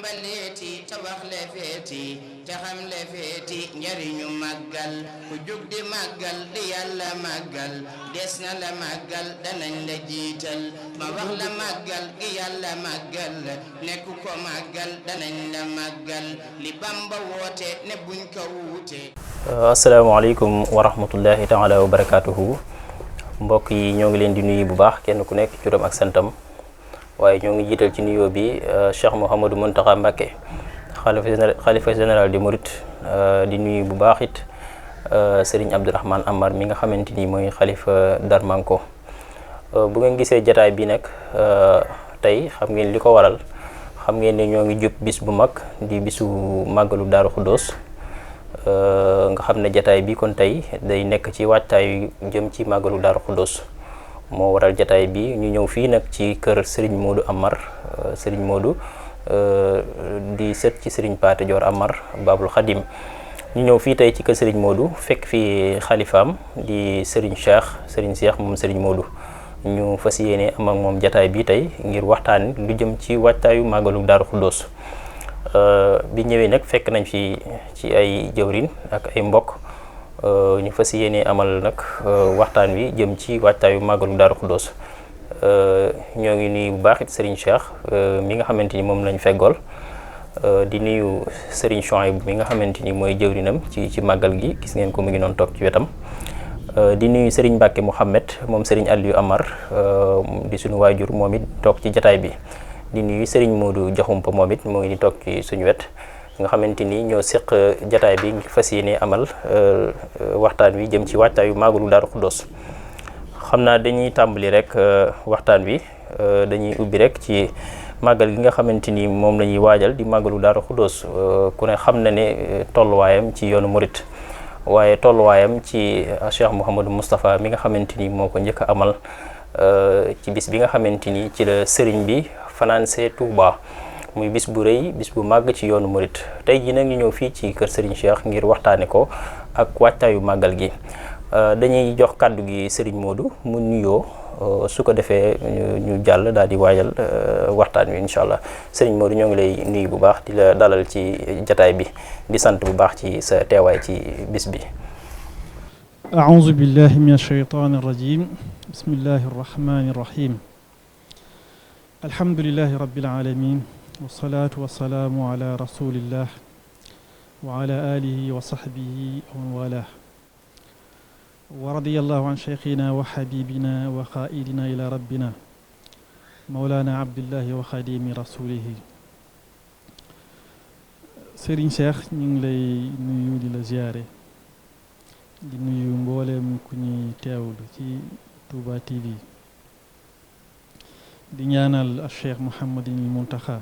tàmbaleeti te wax le feeti te xam le feeti njariñu màggal ku jug di màggal di yàlla màggal des na la màggal danañ la jiital ma wax la màggal gi yàlla màggal nekk ko màggal danañ la màggal li Bamba woote ne buñ ko wuute. asalaamaaleykum wa rahmatullahi taala wa barakaatuhu. mbokk yi ñoo ngi leen di nuyu bu baax kenn ku nekk turam ak santam waaye ñoo ngi jiital ci nuyoo bi Cheikh Mouhamadou Mountakha Mbacké xalifa général di Mouride di nuyu bu baax it Serigne Abdourahmane Amar mi nga xamante ni mooy xalifa Darmanko. bu ngeen gisee jataay bi nag tey xam ngeen li ko waral xam ngeen ne ñoo ngi jub bis bu mag di bisu màggalu Daaru Xuddoos nga xam ne jataay bi kon tey day nekk ci waajtaay jëm ci màggalu Daaru Xuddoos moo waral jataay bi ñu ñëw fii nag ci kër Serigne Modou Amar Serigne Modou di sët ci Serigne Pathé Dior Amar Babul Khadim ñu ñëw fii tey ci kër Serigne Modou fekk fii xalifaam di Serigne Cheikh moom Serigne Modou ñu fas yéene am ak moom jataay bi tey ngir waxtaan lu jëm ci waajtaayu màggalu Daaru Xuddoos bi ñëwee nag fekk nañ fi ci ay jëwrin ak ay mbokk ñu fas yéene amal nag waxtaan wi jëm ci waajtaayu màggalu Daaru Xuddoos ñoo ngi nuyu bu baax it Serigne Cheikh mi nga xamante ni moom lañ feggool di nuyu Serigne Chouaib mi nga xamante ni mooy jëwrinam ci màggal gi gis ngeen ko mu ngi noonu toog ci wetam di nuyu Serigne Mbacké Mouhamed moom Serigne Aliou Amar di suñu waajur moom it toog ci jataay bi di nuyu Serigne Modou Diakhoumpa moom it moo ngi ni toog ci suñu wet nga xamante ni ñoo seq jataay bi ngir fas yéene amal waxtaan wi jëm ci waajtaayu màggalu Daaru Xuddoos xam naa dañuy tàmbali rek waxtaan wi dañuy ubbi rek ci màggal gi nga xamante ni moom la ñuy waajal di màggalu Daaru Xuddoos ku ne xam na ne tolluwaayam ci yoonu murit waaye tolluwaayam ci Cheikh Mouhamadou Moustapha mi nga xamante ni moo ko njëkk a amal ci bis bi nga xamante ni ci la sëriñ bi fanaanse Touba muy bis bu rëy bis bu màgg ci yoonu murit tey jii nag ñu ñëw fii ci kër Serigne Cheikh ngir waxtaane ko ak waajtaayu màggal gi dañuy jox kàddu gi Serigne Modou mu nuyoo su ko defee ñu jàll daal di waajal waxtaan wi incha allah Serigne Modou ñoo ngi lay nuyu bu baax di la dalal ci jataay bi di sant bu baax ci sa teewaay ci bis bi. a'uuzu billahi min ash-shaytaani r-rajiim bismillahi r-rahmaani r-rahiim alhamdulillahi rabbil aalamiin wassalaatu wassalaamu ala rasulillah wa ala alihi wa sahbihi wa man walah wa radiyallahu an cheikhina wa habibina wa qaidina ila rabbina mawlana abdillahi wa xadimi rasulihi Serigne Cheikh ñu ngi lay nuyu di la ziyaare di nuyu mbooleem ku ñuy teewlu ci Touba TV di ñaanal al cheikh Mouhamadin al Muntaxa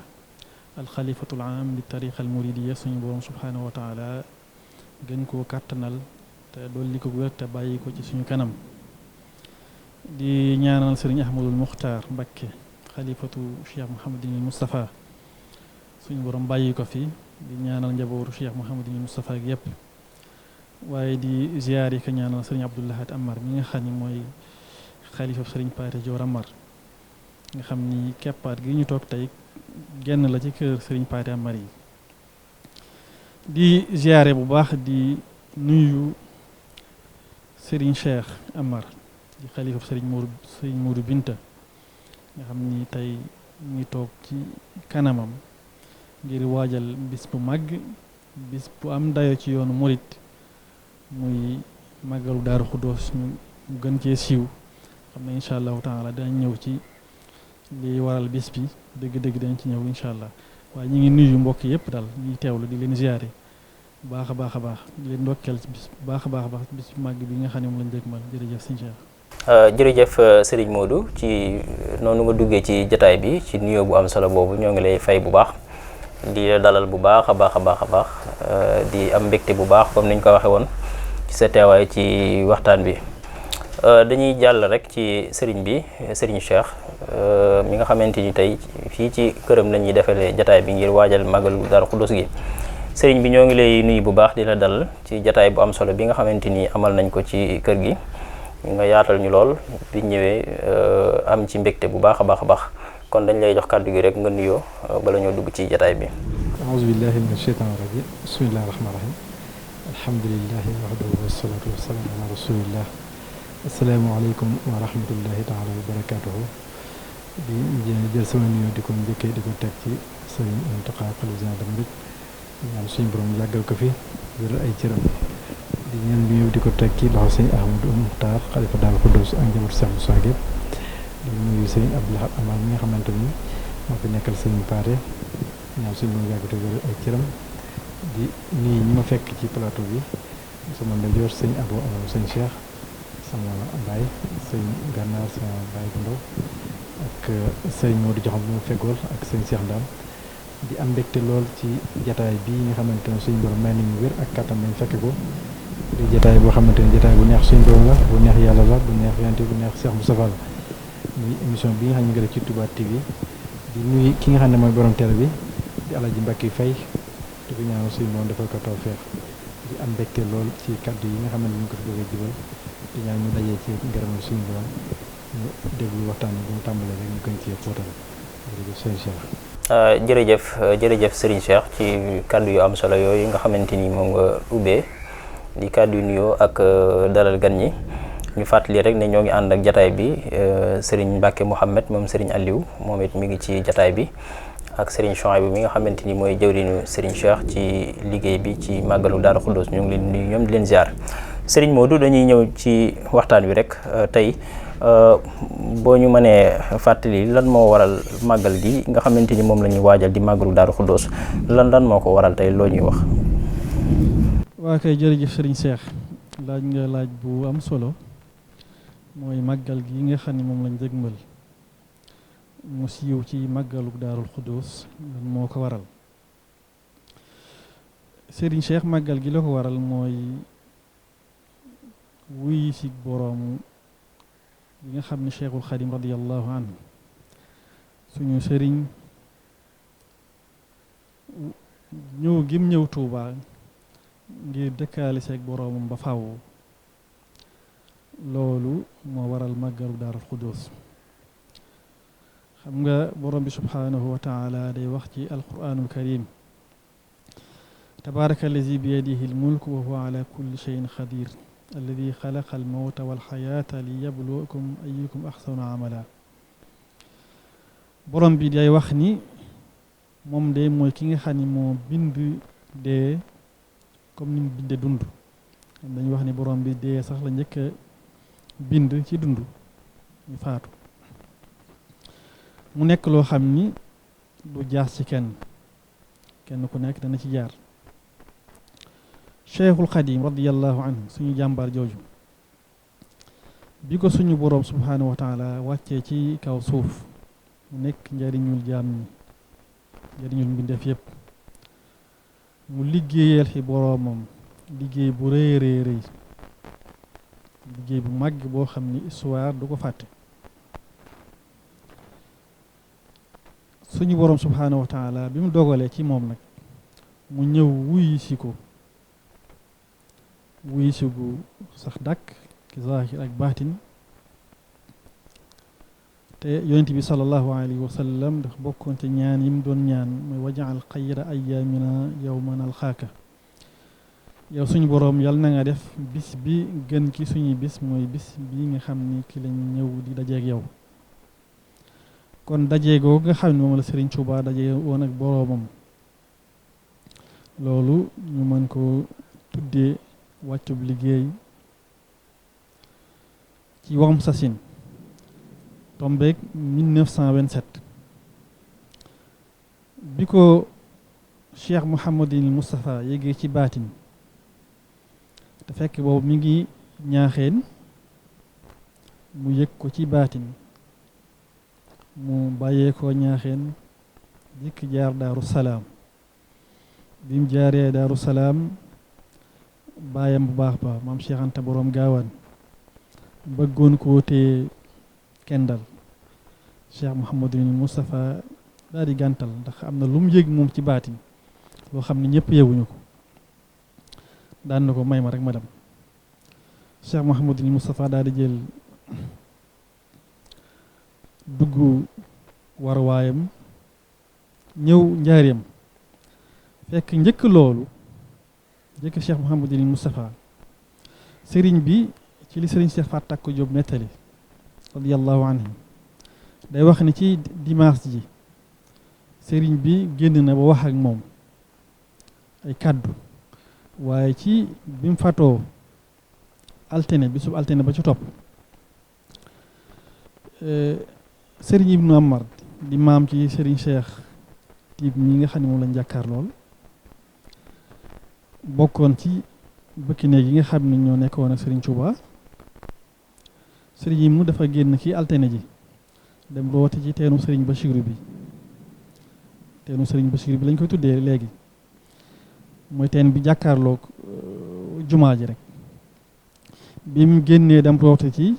al xalifatul am li tariqa al muridiya suñu borom subhanahu wa taala gën koo kàttanal te dolli ko wér te bàyyi ko ci suñu kanam di ñaanal sëriñ Ahmadul Muxtaar Mbakke xalifatu cheikh Mouhamadin al Moustapha suñu borom bàyyi ko fi di ñaanal njabootu cheikh Mouhamadin al Moustapha ak yépp waaye di ziyaar yi ko ñaanal sëriñ Abdoulahat Amar mi nga xam ni mooy xalifa sëriñ Pathé Dior Amar nga xam ni keppaat gi ñu toog tey genn la ci kër Serigne Pathé Amar yi di ziyaare bu baax di nuyu Serigne Cheikh Amar di xalifa Serigne Modou Binta nga xam ni tey ñu toog ci kanamam ngir waajal bis bu màgg bis bu am dayo ci yoonu murit muy màggalu Daaru Xuddoos ñu gën cee siiw xam ne incha allahu taala dinañ ñëw ci li waral bis bi dëgg-dëgg dañ ci ñëw incha allah waaye ñu ngi nuyu mbokk yëpp daal ñuy teewlu di leen ziyaare baax a baax a baax di leen ndokkeel ci bis baax a baax bis bu màgg bi nga xam ne moom lañ dégg mal jërëjëf sëñ Cheikh. jërëjëf Serigne Modou ci noonu nga duggee ci jataay bi ci nuyoo bu am solo boobu ñoo ngi lay fay bu baax di dalal bu baax a baax a baax a baax di am mbégte bu baax comme niñ ko waxee woon ci sa teewaay ci waxtaan bi. dañuy jàll rek ci Serigne bi Serigne Cheikh mi nga xamante ni tey fii ci këram la ñuy defalee jataay bi ngir waajal màggalu Daaru Xuddoos gi Serigne bi ñoo ngi lay nuyu bu baax di la dalal ci jataay bu am solo bi nga xamante ni amal nañ ko ci kër gi nga yaatal ñu lool bi ñëwee am ci mbégte bu baax a baax a baax kon dañ lay jox kàddu gi rek nga nuyoo bala ñoo dugg ci jataay bi. أعوذ بالله من الشيطان الرجيم بسم الله الرحمن الرحيم الحمد لله وحده والصلاة والسلام على رسول الله السلام عليكم ورحمة الله تعالى وبركاته di jël sama nuyoo di ko njëkkee di ko teg ci sëriñ Mountakha xalifa général des mourides ñaan suñu borom yàggal ko fi wéral ay cëram di ñaan nuyoo di ko teg ci loxo sëriñ Ahmadou Muxtaar xalifa Daaru Xudoos ak njabootu Seex Musaa gépp di nuyu sëriñ Abdou Lahad Amar mi nga xamante ni moo fi nekkal sëriñ Paate ñaan suñu borom yàggal te wéral ay cëram di nuyu ñi ma fekk ci plateau bi sama ndeyjoor sëriñ Abou Amar sëriñ Cheikh sama baay sëriñ Gànnaar sama baay bu ndaw ak sëriñ Modou Joxam bi ma feggool ak sëriñ Cheikh Ndam di am mbégte lool ci jataay bii nga xamante ne suñu borom may nañu wér ak kàttan nañ fekk ko di jataay boo xamante ne jataay bu neex suñu borom la bu neex yàlla la bu neex yonent bu neex Cheikh Moustapha la muy émission bi nga xam ne ñu ngi def ci Touba TV di nuyu ki nga xam ne mooy borom télé bi di Alaaji Mbàkke Fay di ko ñaanal suñu borom defal ko tawfeex di am mbégte lool ci kàddu yi nga xam ne ñu ngi ko fi bëgg a jibal di ñaan ñu dajee ci ngërëmal suñu borom ñu déglu waxtaan bi bu mu tàmbalee rek ñu gën cee fóotal jërëjëf sëriñ Cheikh. jërëjëf Serigne Cheikh ci kàddu yu am solo yooyu nga xamante ni moom nga ubbee di kàddu yu nuyoo ak dalal gan ñi ñu fàttali rek ne ñoo ngi ànd ak jataay bi Serigne Mbacke Mouhamed moom Serigne Aliou moom it mi ngi ci jataay bi ak Serigne Chouaïbou mi nga xamante ni mooy jëwriñu Serigne Cheikh ci liggéey bi ci màggalu Daaru Xudoos ñu ngi leen nuyu ñoom di leen ziar Serigne Modou dañuy ñëw ci waxtaan wi rek tey. boo ñu mënee fàttali lan moo waral màggal gi nga xamante ni moom la ñuy waajal di màggalu Daaru Xudoos lan moo ko waral tey loo ñuy wax. waa kay jërëjëf Serigne Cheikh laaj nga laaj bu am solo mooy màggal gi nga xam ne moom lañ dëgmal mu siiw ci màggalu Daaru Xudoos lan moo ko waral Serigne Cheikh màggal gi la ko waral mooy wuy si boroom bi nga xam ne Cheikhul Xadim radiyallahu anhu suñu sëriñ ñëw gim ñëw Tuuba ngir dëkkaale seeg boroomam ba fàww loolu moo waral màggalu Daarul Xudoos xam nga borom bi subhaanahu wa taala day wax ci alquranul karim tabaraka allazi bi yadihi almulk wa huwa ala kulli cheyin xadir alladi xalaqa almawta walxayaata li yabluwakum ayukum axsanu amala borom bi day wax ni moom de mooy ki nga xam ni moo bind dee comme ni mu binde dund dañuy wax ni borom bi dee sax la njëkk a bind ci dund ñu faatu mu nekk loo xam ni du jaas ci kenn ku nekk dana ci jaar Cheikhul Xadim radiyallahu anhu suñu jàmbaar jooju bi ko suñu boroom subhaanahu wa taala wàccee ci kaw suuf mu nekk njariñul jaam ñi njariñul mbindeef yépp mu liggéeyal fi boroomam liggéey bu rëy liggéey bu màgg boo xam ni histoire du ko fàtte suñu boroom subhaanahu wa taala bi mu dogalee ci moom nag mu ñëw wuyu si ko wuy sugu sax dàkk ki zaahir ak baatin te yonent bi sallallahu alayhi wa sallam dafa bokkoon ci ñaan yi mu doon ñaan mooy wajaal xayra ayaamina yawma nalxaaka yow suñu boroom yàlla na nga def bis bi gën ki suñuy bis mooy bis bi nga xam ni ki lañ ñëw di dajeeg yow kon dajeegoo nga xam ne moom la Serigne Touba dajee woon ak boroomam loolu ñu mën ko tuddee wàccub liggéey ci waxam sasin tombeeg 1927 bi ko Cheikh Mouhamadul Moustapha yéegee ci baatin te fekk boobu mi ngi ñaaxeen mu yëg ko ci baatin mu bàyyee ko ñaaxeen dikk jaar Daaru Salaam bi mu jaaree Daaru Salaam baayam bu baax ba maam Cheikh Anta boroom gaawaan bëggoon koo téye kendal Cheikh Mouhamadul Moustapha daal di gàntal ndax am na lu mu yëg moom ci baatin loo xam ne ñëpp yëguñu ko daan na ko may ma rek ma dem Cheikh Mouhamadul Moustapha daal di jël dugg war waayam ñëw njaareem fekk njëkk loolu njëkk Cheikh Mouhamadul Moustapha sëriñ bi ci li sëriñ Cheikh Fatou Tàkko Diop nettali radiyallahu anhu day wax ne ci dimanche ji sëriñ bi génn na ba wax ak moom ay kàddu waaye ci bi mu fatoo altine bisub altine ba ci topp sëriñ Ibnu Amar di maam ci sëriñ Cheikh Tiib ñi nga xam ne moom lañ jàkkaar lool bokkoon ci bëkki néeg yi nga xam ne ñoo nekkoon ak sëriñ Touba sëriñ yi mu dafa génn ci altine ji dem roote ci teenu sëriñ Bachiru bi teenu sëriñ Bachiru bi lañ koy tuddee léegi mooy teen bi jàkkaarloog jumaa ji rek bi mu génnee dem roote ci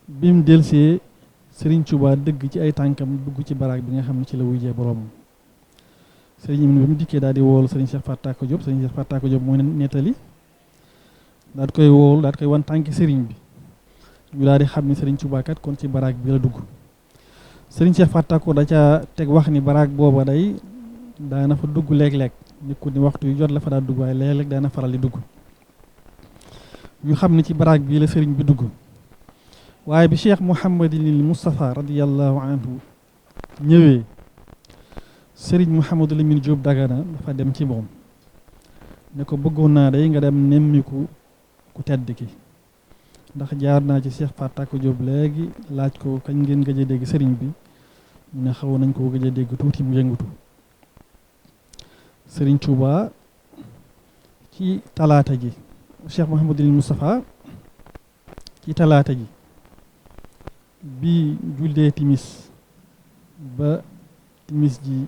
bi mu delsee sëriñ Touba dëgg ci ay tànkam dugg ci baraag bi nga xam ne ci la wujjee boroomam sëriñ Ibnu bi mu dikkee daal di woolu sëriñ Cheikh Fatou Tàkko Diop sëriñ Cheikh Fatou Tàkko Diop mooy nettali daal di koy woolu daal di koy wan tànki sëriñ bi ñu daal di xam ni sëriñ Touba kat kon ci baraag bi la dugg sëriñ Cheikh Fatou Tàkko da ca teg wax ni baraag booba day daana fa dugg léeg-léeg nekkul ni waxtu yu jot la fa daa dugg waaye léeg-léeg daana faral di dugg ñu xam ni ci baraag bii la sëriñ bi dugg waaye bi Cheikh Mouhamadul Moustapha radiyallahu anhu ñëwee sëriñ Mouhamadou Lamine Diop Dagana dafa dem ci moom ne ko bëggoon naa day nga dem nemmiku ku tedd ki ndax jaar naa ci Cheikh Fatou Tàkko Diop léegi laaj ko kañ ngeen gëj a dégg sëriñ bi mu ne xaw nañ ko gëj a dégg tuuti mu yëngutu sëriñ Touba ci talaata ji Cheikh Mouhamadou Moustapha ci talaata ji bi jullee timis ba timis ji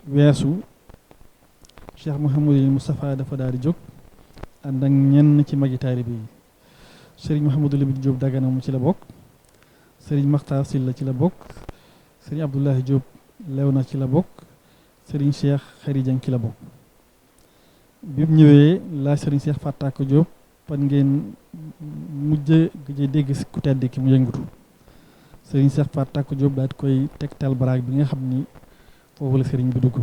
weesu Cheikh Mouhamadul Moustapha dafa daal di jóg ànd ak ñenn ci magi taalibe yi sëriñ Mouhamadou Lamine Diop Dagana mu ci la bokk sëriñ Makhtar Sylla ci la bokk sëriñ Abdoulahi Diop Léona ci la bokk sëriñ Cheikh Khary Dieng ci la bokk bi mu ñëwee laaj sëriñ Cheikh Fatou Tàkko Diop pan ngeen mujj gëj a dégg ku tedd ki mu yëngatu sëriñ Cheikh Fatou Tàkko Diop daal di koy tegtal baraag bi nga xam ni foofu la sëriñ bi dugg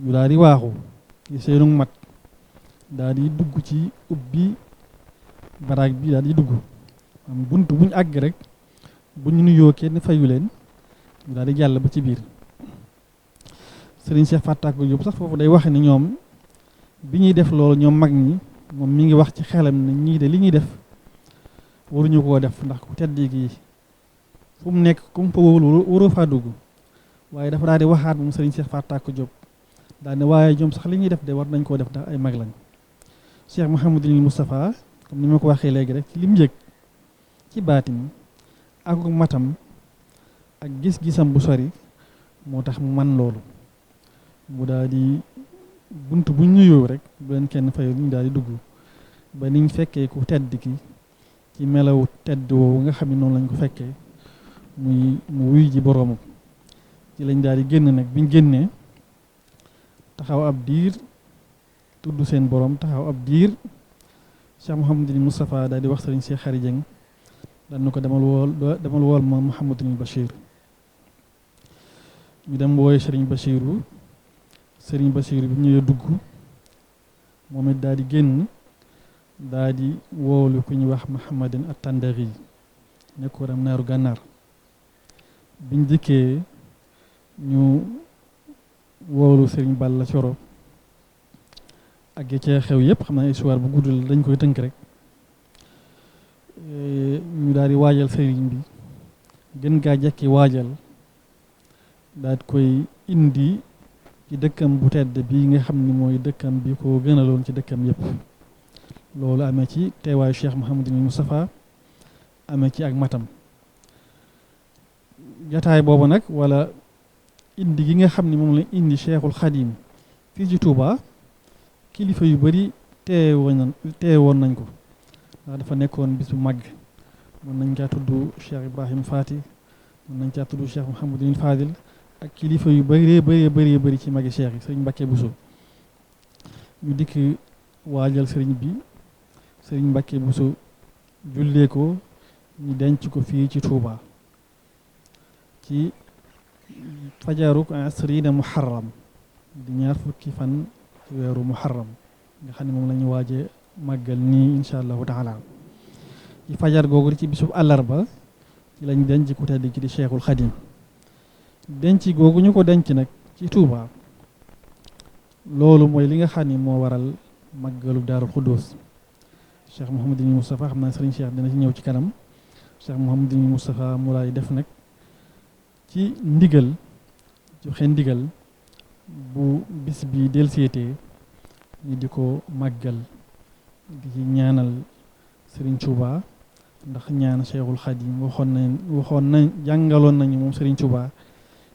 ñu daal di waaxu ci seenu mat daal di dugg ci ubbi baraag bi daal di dugg am bunt bu ñu àgg rek bu ñu nuyoo kenn fayu leen ñu daal di jàll ba ci biir sëriñ Cheikh Fatou Tàkko Diop sax foofu day wax ni ñoom bi ñuy def loolu ñoom mag ñi moom mi ngi wax ci xelam ne ñii de li ñuy def waruñu koo def ndax ku tedd gi fu mu nekk ku mu fa waroo faa dugg waaye dafa daal di waxaat moom sëriñ Cheikh Fatou Tàkko Diop daal ne waaye ñoom sax li ñuy def de war nañ koo def ndax ay mag lañ Cheikh Mouhamadul Moustapha comme ni ma ko waxee léegi rek ci lim yëg ci baatin ak matam ak gis-gisam bu sori moo tax mu man loolu mu daal di bunt bu nuyoo rek bu leen kenn fayal ñu daal di dugg ba niñ fekkee ku tedd ki ci melaw tedd woowu nga xam ne noonu lañ ko fekkee mu wuy ji boroomam ci lañ daal di génn nag biñ génnee taxaw ab diir tudd seen borom taxaw ab diir Cheikh Mouhamadul Moustapha daal di wax sëriñ Cheikh Khary Dieng daal na ko demal wool ma Mouhamadul Bachir ñu dem wooye sëriñ Bachiru sëriñ Bachiru bi ñëwee dugg moom it daal di génn daal di woolu ku ñuy wax Mouhamadin At-Tandari nekkoon am naaru gànnaar biñ dikkee ñu woolu sëriñ Balla Coro ak yi cee xew yëpp xam naa histoire bu gudd la dañ koy tënk rek ñu daal di waajal sëriñ bi gën gaa jekki waajal daal di koy indi ci dëkkam bu tedd bi nga xam ni mooy dëkkam bi ko gënaloon ci dëkkam yëpp loolu amee ci teewaayu Cheikh Mouhamadul Moustapha amee ci ak matam jataay boobu nag wala indi gi nga xam ni moom la indi Cheikhul Khadim fii ci Touba kilifa yu bari teewoon nañ ko ndax dafa nekkoon bis bu màgg mën nañ caa tudd Cheikh Ibrahim Fati mën nañ caa tudd Cheikh Mouhamadul Fadil ak kilifa yu bari ci magi Cheikh yi sëriñ Mbacke Bousso ñu dikk waajal sëriñ bi sëriñ Mbacke Bousso jullee ko ñu denc ko fii ci Touba ci fajaruk asrina muharram di ñaar fukki fan ci weeru muharram nga xam ne moom la ñu waaje màggal nii incha allahu taala ci fajar googu ci bisub àllarba ci lañ denc ku tedd ki di Cheikhul Khadim denc googu ñu ko denc nag ci Touba loolu mooy li nga xam ni moo waral màggalu Daaru Xuddoos Cheikh Mouhamadou Moustapha xam naa Serigne Cheikh dina ci ñëw ci kanam Cheikh Mouhamadou Moustapha mu lay def nag ci ndigal joxe ndigal bu bis bi delseetee ñu di ko màggal di ci ñaanal Serigne Touba ndax ñaan Cheikhul Khadim waxoon nañ jàngaloon nañu moom Serigne Touba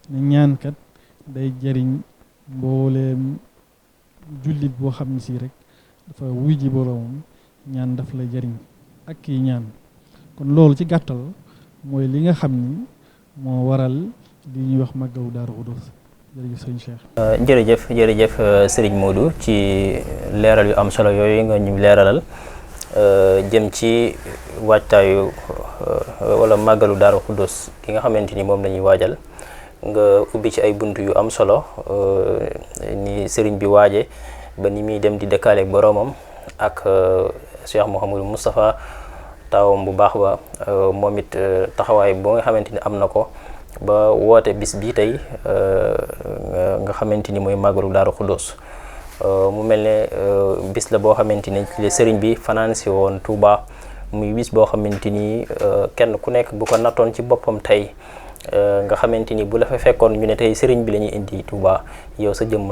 ne ñaankat day jariñ mbooleem jullit boo xam ne si rek dafa wuy ji boroomam ñaan daf la jariñ ak kii ñaan kon loolu ci gàttal mooy li nga xam ni moo waral li ñuy wax màggalu Daaru Xudoos jërëjëf sëriñ Cheikh. jërëjëf Serigne Modou ci leeral yu am solo yooyu nga ñu leeralal jëm ci waajtaayu wala màggalu Daaru Xudoos ki nga xamante ni moom lañuy waajal nga ubbi ci ay bunt yu am solo ni Serigne bi waaje ba ni muy dem di dëkkaale ak boroomam ak Cheikh Mouhamadou Moustapha taawam bu baax ba moom it taxawaay boo nga xamante ni am na ko ba woote bis bi tey nga xamante ni mooy màggalu Daaru Xudoos mu mel ne bis la boo xamante ni sëriñ bi fanaan si woon Touba muy bis boo xamante ni kenn ku nekk bu ko nattoon ci boppam tey nga xamante ni bu la fa fekkoon ñu ne tey sëriñ bi la ñuy indi Touba yow sa jëmm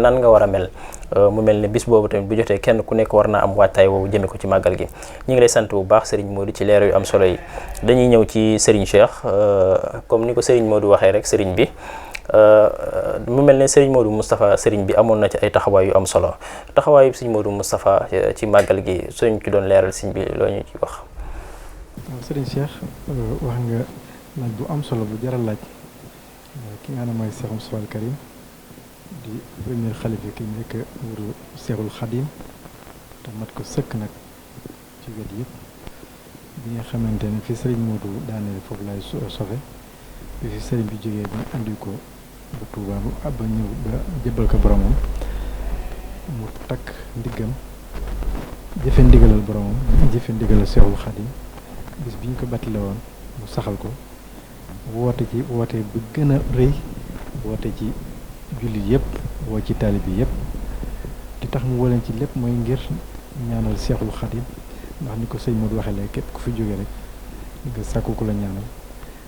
nan nga war a mel mu mel ne bis boobu tamit bu jotee kenn ku nekk war naa am waajtaay woowu jëme ko ci màggal gi ñu ngi lay sant bu baax Serigne Modou ci leer yu am solo yi dañuy ñëw ci Serigne Cheikh comme ni ko Serigne Modou waxee rek Serigne bi mu mel ne Serigne Modou Moustapha Serigne bi amoon na ci ay taxawaay yu am solo taxawaayu Serigne Modou Moustapha ci màggal gi suñ ci doon leeral Serigne bi loo ñu ci wax. Serigne Cheikh wax nga laaj bu am solo bu jaral laaj ki nga xam ne mooy Cheikh Moustapha al Karim di premier xalifa ki njëkk wuru Cheikhul Khadim te mat ko sëkk nag ci wet yëpp bi nga xamante ne fi Serigne Modou daaneel foofu lay sofe bi fi Serigne bi jógee ba andi ko bu Touba ba ñëw ba jëbbal ko boromam mu takk ndiggam jëfe ndigalal boromam jëfe ndigalal Cheikhul Khadim bis bi ñu ko battale woon mu saxal ko woote ci woote bu gën a rëy woote ci jullit yëpp woo ci taalib yi yëpp di tax mu woleen ci lépp mooy ngir ñaanal Seexul Xadim ndax ni ko sëñ Modou waxee léegi képp ku fi jógee rek nga sàkku ko la ñaanal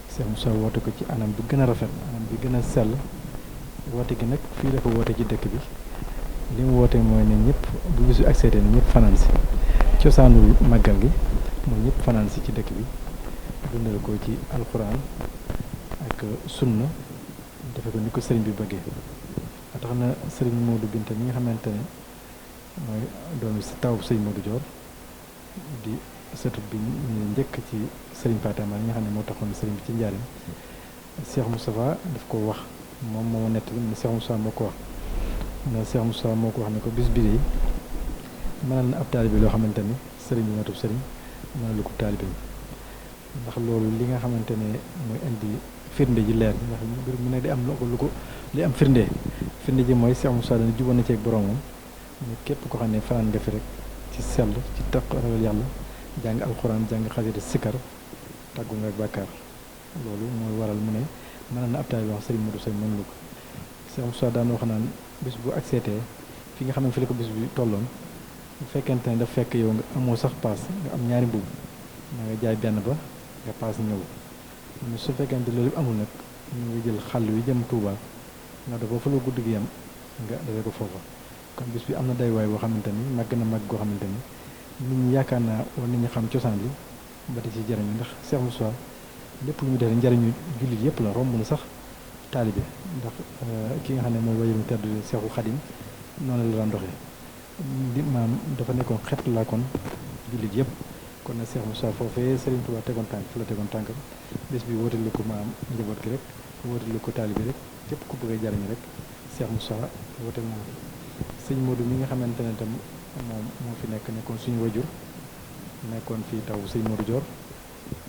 Seex Musaa woote ko ci anam bi gën a rafet anam bi gën a sell woote gi nag fii la ko woote ci dëkk bi li mu woote mooy ne ñëpp bu bisu accès ne ñëpp fanaan si cosaanul màggal gi mooy ñëpp fanaan si ci dëkk bi dundal ko ci alxuraan ak sunna defe ko ni ko sëriñ bi bëggee a tax na sëriñ Modou Binta mi nga xamante ne mooy doomu si taw sëriñ Modou Dior di sëtut bi ñu njëkk ci sëriñ Fatama li nga xam ne moo taxoon sëriñ bi ci njaarim Cheikh Moustapha daf ko wax moom moo nett ne Cheikh Moustapha moo ko wax na Cheikh Moustapha moo ko wax ne ko bis bi de mënal na ab taalibe loo xamante ni sëriñ bi matub sëriñ mënal ko taalibe ndax loolu li nga xamante ne mooy indi firnde ji leer ndax mbir mu ne di am lu ko li am firnde ji mooy Cheikh Moussa dana juboon na ci ak boromam ne képp ko xam ne fanaan nga fi rek ci sell ci taq ragal yàlla jàng alxuraan jàng xasida sikkar tàggu nga ak bàkkaar loolu mooy waral mu ne mën na ab taalibe wax Serigne Modou Seye mënulu ko Cheikh Moussa daan wax naan bis bu accepté fi nga xam ne fi la ko bis bi tolloon bu fekkente ne daf fekk yow nga amoo sax paas nga am ñaari mbubb na nga jaay benn ba nga paas ñëw mu su fekkente loolu amul nag ñu ngi jël xàll wi jëm Touba nga dafa fa la guddi gi yam nga defee ko foofa kon bis bi am na day waay boo xamante ni màgg na màgg goo xamante ni nit ñi yaakaar naa war nit ñi xam cosaan li ba di ci jëriñu ndax Cheikh Moussa lépp lu mu def njëriñu jullit yëpp la romb na sax taalibe ndax ki nga xam ne mooy wajurum tedd Cheikhul Khadim noonu la daan doxee di maam dafa nekkoon xet laa kon jullit yëpp kon nag Cheikh Moussa foofee Serigne Touba tegoon tànk fu la tegoon tànkam bés bi wóotali ko maam njaboot gi rek wóotali ko taalibe rek képp ku bëgg a jariñ rek Cheikh Moussa woote moom sëñ Modou mi nga xamante ne tam moom moo fi nekkoon suñu wajur nekkoon fii taw sëñ Modou Dior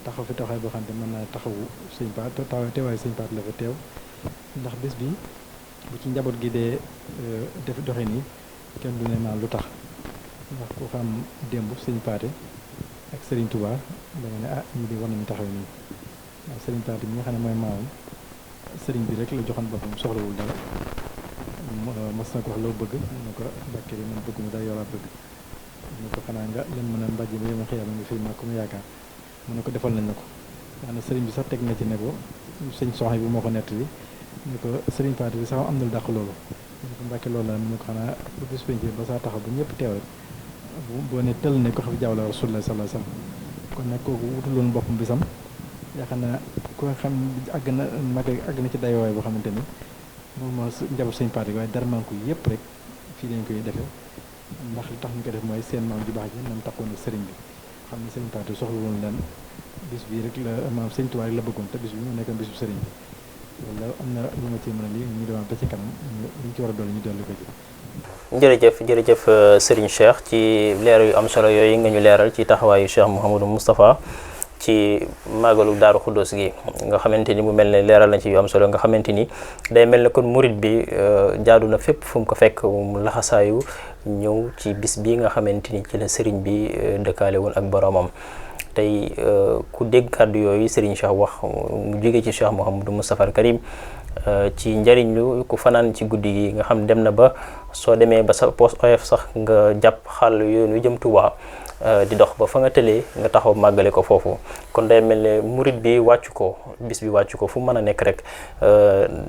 taxaw fi taxawaay boo xam ne mën naa taxawu sëñ Paat teewaayu sëñ Paat la fa teew ndax bés bi bu ci njaboot gi dee def doxe nii kenn du ne naan lu tax ndax ku xam démb sëñ Paate ak Serigne Touba da nga ne ah ñi di war nañu taxaw nii waaw Serigne Paate bi nga xam ne mooy maamam Serigne bi rek la joxoon boppam soxlawul dara mas na ko wax loo bëgg mu ne ko Mbàkke bi man bëgg mu dara yow laa bëgg mu ne ko xanaa nga leen mën a mbàjj ba yow ma xëyam nga fii ma ko mu yaakaar mu ne ko defal nañ la ko maanaam Serigne bi sax teg na ci ne ko sëñ soxna bi moo ko nett bi ne ko Serigne Paate bi sax am na lu dàq loolu mu ne ko Mbàkke loolu la mu ne ko xanaa bu bis penc ba saa taxaw bu ñëpp teew rek boo ne tël ne ko xam jaww la Rasulullah sallallahu alayhi wasallam kon nag kooku wutuloon boppam bisam yaakaar naa ko xam àgg na ci dayoowaay boo xamante ni moom moo njaboot sëñ Paate waaye dara manko yëpp rek fii lañ koy defee ndax li tax ñu ko def mooy seen maam ju baax ji nam taxoon ak sëriñ bi xam ne sëñ Paate soxla woon leen bis bii rek la maam sëñ Tuubaa rek la bëggoon te bis bi mu nekkoon bis bu sëriñ bi loolu am na lu ma ci mën a lii ñu demoon ba ci kanam ñu ci war a dolli ñu dolli ko ci. jërëjëf Serigne Cheikh ci leer yu am solo yooyu nga ñu leeral ci taxawaayu Cheikh Mouhamadou Moustapha ci màggalu Daaru Xuddoos gi nga xamante ni mu mel ne leeral na ci yu am solo nga xamante ni day mel ne kon murit bi jaadu na fépp fu mu ko fekk mu laxasaayu ñëw ci bis bi nga xamante ni ci la Serigne bi dëkkaale woon ak boromam. tey ku dégg kàddu yooyu Serigne Cheikh wax mu jóge ci Cheikh Mouhamadou Moustapha al Karim ci njariñ lu ku fanaan ci guddi gi nga xam dem na ba soo demee ba sa poos oyof sax nga jàpp xàll yoon wi jëm Touba di dox ba fa nga tëlee nga taxaw màggale ko foofu kon day mel ne murit bi wàccu ko bis bi wàccu ko fu mën a nekk rek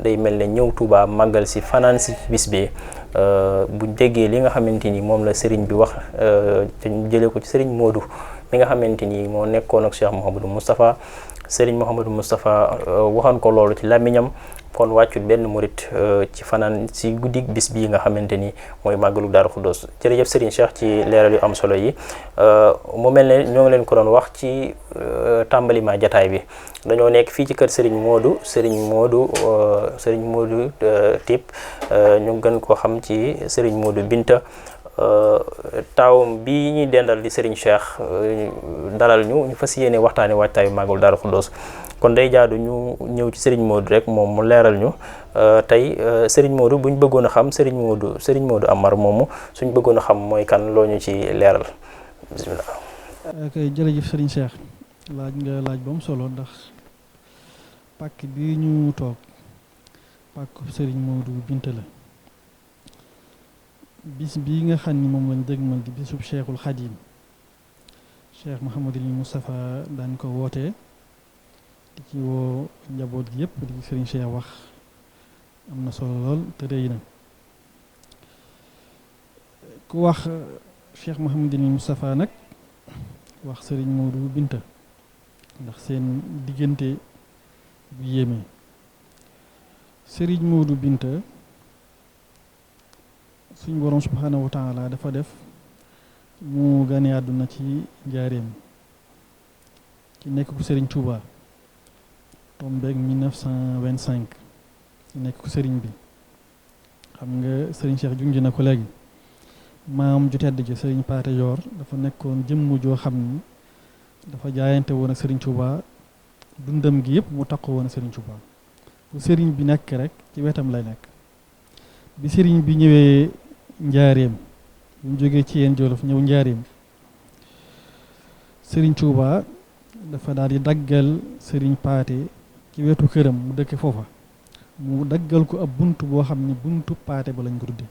day mel ne ñëw Touba màggal si fanaan si bis bi bu déggee li nga xamante ni moom la Serigne bi wax te ñu jëlee ko ci Serigne Modou mi nga xamante ni moo nekkoon ak Cheikh Mouhamadou Moustapha Serigne Mouhamadou Moustapha waxoon ko loolu ci làmmiñam kon wàccut benn murit ci fanaan si guddi bis bii nga xamante ni mooy màggalu Daaru Xuddoos jërëjëf Serigne Cheikh ci leeral yu am solo yi mu mel ne ñoo ngi leen ko doon wax ci tàmbalima jataay bi dañoo nekk fii ci kër Serigne Modou Typ ñu gën ko xam ci Serigne Modou Binta taawam bi ñuy dendal di Serigne Cheikh dalal ñu fas yéene waxtaane waajtaayu màggalu Daaru Xuddoos kon day jaadu ñu ñëw ci Serigne Modou rek moom mu leeral ñu tey Serigne Modou bu ñu bëggoon a xam Serigne Modou Amar moomu suñ bëggoon a xam mooy kan loo ñu ci leeral bismillah. ok jërëjëf Serigne Cheikh laaj nga laaj ba mu solo ndax pàkk bi ñu toog pàkk Serigne Modou Binta la bis bii nga xam ni moom lañ dëgmal di bisub Cheikhul Khadim Cheikh Mouhamadou Moustapha daan ko wootee di ci woo njaboot gi yëpp di Serigne Cheikh wax am na solo lool te rëy na ku wax Cheikh Mouhamadou Moustapha nag wax Serigne Modou Binta ndax seen diggante bu yéeme Serigne Modou Binta suñ borom subhanahu wa taala dafa def mu gane àdduna ci njaareem ci nekk ku Serigne Touba tombeeg 1925 ci nekk ku Serigne bi xam nga Serigne Cheikh junj na ko léegi maam ju tedd ji Serigne Paate Joor dafa nekkoon jëmm joo xam ni dafa jaayante woon ak Serigne Touba dundam gi yëpp mu takkoo woon ak Serigne Touba bu Serigne bi nekk rek ci wetam lay nekk bi Serigne bi ñëwee njaareem bu ñu jógee ci yéen Jolof ñëw njaareem Serigne Touba dafa daal di daggal Serigne Paate ci wetu këram mu dëkk foofa mu daggal ko ab bunt boo xam ne buntu Paate ba lañ ko tudde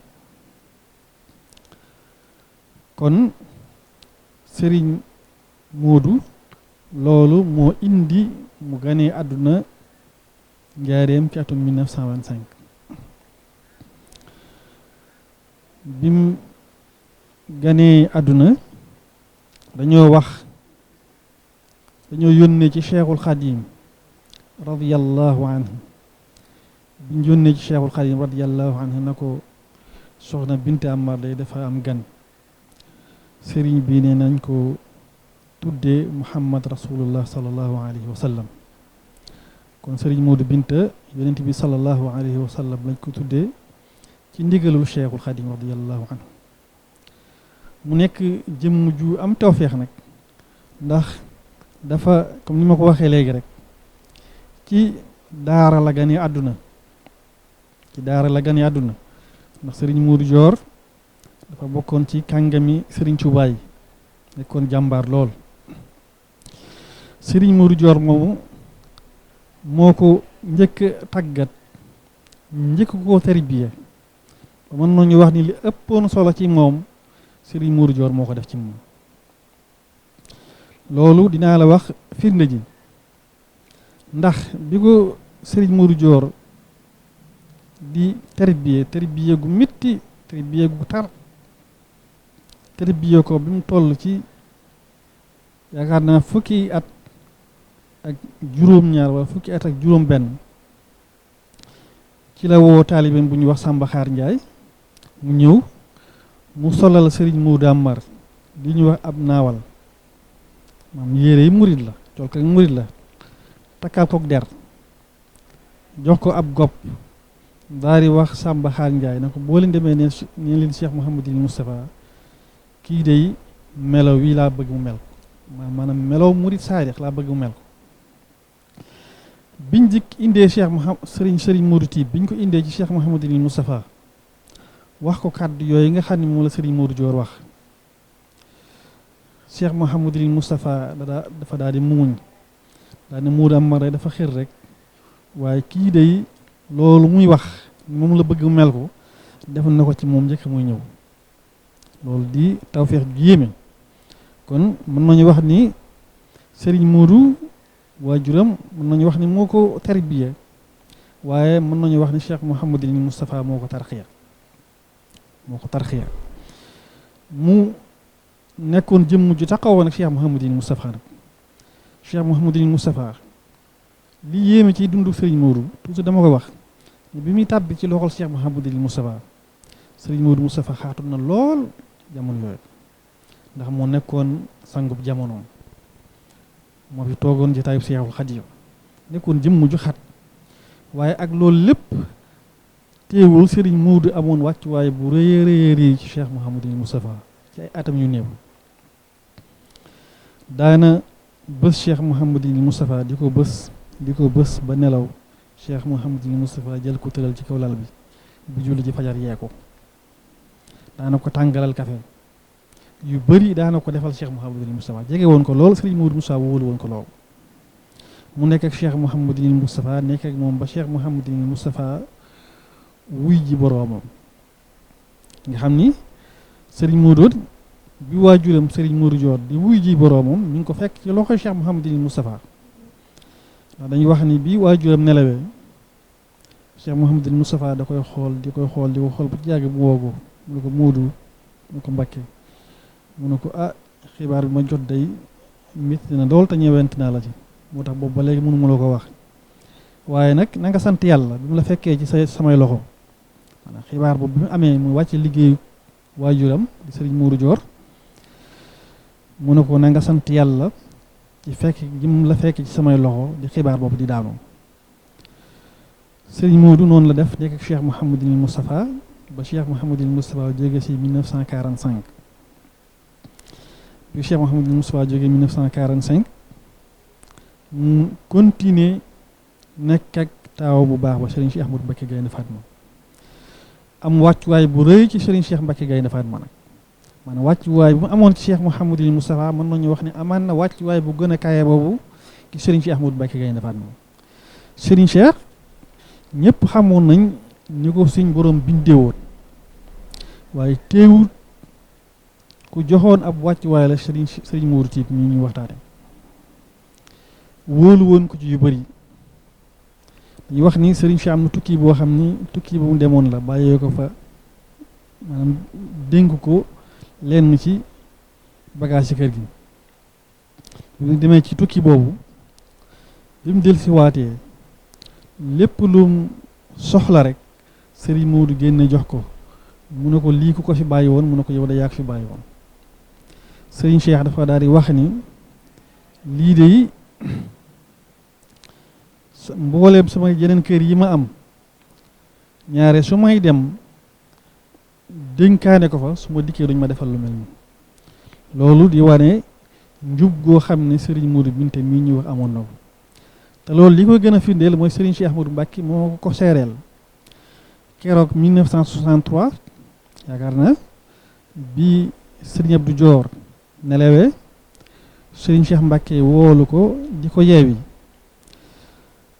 kon Serigne Modou loolu moo indi mu ganee àdduna njaareem ci atum 1925 bim ganee àdduna dañoo yónnee ci Cheikhul Khadim radiyallahu anhu biñ yónnee ci Cheikhul Khadim radiyallahu anhu na ko soxna Binta Amar day dafa am gan sëriñ bi ne nañ ko tuddee Muhammad rasulullah sallallahu alayhi wa sallam kon sëriñ Modou Binta yonent bi sallallahu alayhi wa sallam lañ ko tuddee ci ndigalul Cheikhul Khadim radiyallahu anhu mu nekk jëmm ju am tawféex nag ndax dafa comme ni ma ko waxee léegi rek ci daara la gane àdduna ci daara la gane àdduna ndax sëriñ Modou Dior dafa bokkoon ci kàngami sëriñ Touba yi nekkoon jàmbaar lool. sëriñ Modou Dior moomu moo ko njëkk tàggat njëkk koo tarbiya ba mën nañu wax ni li ëppoon solo ci moom sëriñ Modou Dior moo ko def ci moom. loolu dinaa la wax firnde ji ndax bi ko sëriñ Modou Dior di tarbiya gu métti tarbiya gu tar tarbiya ko bi mu toll ci yaakaar naa fukki at ak juróom-ñaar wala fukki at ak juróom-benn ci la woo taalibeem bu ñuy wax Samba Xaar Njaay mu ñëw mu solal sëriñ Modou Amar li ñuy wax ab naawal maam yére yi murit la tool ko murit la takkal kook der jox ko ab gopp daal di wax Samba Xaar Njaay na ko boo leen demee ne leen Cheikh Mouhamadul Moustapha kii day melo wii laa bëgg mu mel ko maanaam melow murit saadix laa bëgg mu mel ko biñ jikk indee Cheikh Mouhamad sëriñ Modou Tiib biñ ko indee ci Cheikh Mouhamadul Moustapha wax ko kàddu yooyu nga xam ne moom la sëriñ Modou Dior wax Cheikh Mouhamadul Moustapha dafa daal di muuñ daal ne Modou Amar dafa xër rek waaye kii day loolu muy wax moom la bëgg mel ko def na ko ci moom njëkk muy ñëw loolu di tawfeex ju yéeme kon mën nañu wax ni sëriñ Modou waajuram mën nañu wax ni moo ko tarbiya waaye mën nañu wax ni Cheikh Mouhamadul Moustapha moo ko tarxiya mu nekkoon jëmm ju taxawoon ak Cheikh Mouhamadul Moustapha nag Cheikh Mouhamadul Moustapha li yéeme ci dundu sëriñ Modou toujours dama ko wax bi muy tàbbi ci loxol Cheikh Mouhamadul Moustapha sëriñ Modou Moustapha xaatu na lool jamono yooyu ndax moo nekkoon sangub jamonoom moo fi toogoon ci taayub Seexul Xadiim nekkoon jëmm ju xat waaye ak loolu lépp teewul sëriñ Modou amoon wàccuwaay bu rëy a rëy ci Cheikh Mouhamadul Moustapha ci ay atam yu néew daana bés Cheikh Mouhamadul Moustapha di ko bés ba nelaw Cheikh Mouhamadul Moustapha jël ko tëral ci kaw lal bi bu julli ci fajar yee ko daana ko tàngalal kafe yu bëri daana ko defal Cheikh Mouhamadul Moustapha jege woon ko lool sëriñ Modou Moustapha wóolu woon ko lool mu nekk ak Cheikh Mouhamadul Moustapha nekk ak moom ba Cheikh Mouhamadul Moustapha wuy ji boroomam nga xam ni sëriñ Modou bi waajuram sëriñ Modou Dior di wuy ji boroomam mi ngi ko fekk ci loxo Cheikh Mouhamadul Moustapha ndax dañuy wax ni bi waajuram nelawee Cheikh Mouhamadul Moustapha da koy xool di ko xool ba ci yàgg mu woo ko mu ne ko Modou mu ne ko Mbakke mu ne ko xibaar bi ma jot day métti na lool te ñëwent naa la ci moo tax boobu ba léegi mënu ma la ko wax waaye nag na nga sant yàlla bi mu la fekkee ci samay loxo maanaam xibaar boobu bi mu amee mu wàcce liggéeyu waajuram di sëriñ Modou Dior mu ne ko na nga sant yàlla ci fekk gi mu la fekk ci samay loxo di xibaar boobu di daanoo sëriñ Modou noonu la def nekk ak Cheikh Mouhamadul Moustapha ba Cheikh Mouhamadul Moustapha jóge ci 1945 bi Cheikh Mouhamadul Moustapha jóge 1945 mu continuer nekk ak taaw bu baax ba Serigne Cheikh Ahmadou Mbacké Gaïndé Fatma am wàccuwaay bu rëy ci Serigne Cheikh Mbacké Gaïndé Fatma nag maanaam wàccuwaay bu mu amoon ci Cheikh Mouhamadul Moustapha mën nañu wax ne amaan na wàccuwaay bu gën a kaye boobu ci Serigne Cheikh Ahmadou Mbacké Gaïndé Fatma Serigne Cheikh ñëpp xamoon nañ ni ko suñ borom bindeewoon waaye teewul ku joxoon ab wàccuwaay la Serigne Modou Tiib mi ñuy waxtaane wóolu woon ko ci yu bëri dañuy wax ni Serigne Cheikh am na tukki boo xam ni tukki bu mu demoon la bàyyee ko fa maanaam dénk ko lenn ci bagage ci kër gi bi mu demee ci tukki boobu bi mu del si waatee lépp lu soxla rek Serigne Modou génne jox ko mu ne ko lii ku ko fi bàyyi woon mu ne ko yow da yaa ko fi bàyyi woon Serigne Cheikh dafa daal di wax ni lii de mbooleem sama yeneen kër yi ma am ñaare su may dem dénkaane ko fa su ma dikkee duñ ma defal lu mel ni loolu di wane njub goo xam ne Serigne Modou Binta mii ñu wax amoon na ko te loolu li ko gën a firndeel mooy Serigne Cheikh Ahmadou Mbacké moo ko seereel keroog 1963 yaakaar na bi Serigne Abdou Dior nelawee Serigne Cheikh Mbacke woolu ko di ko yeewi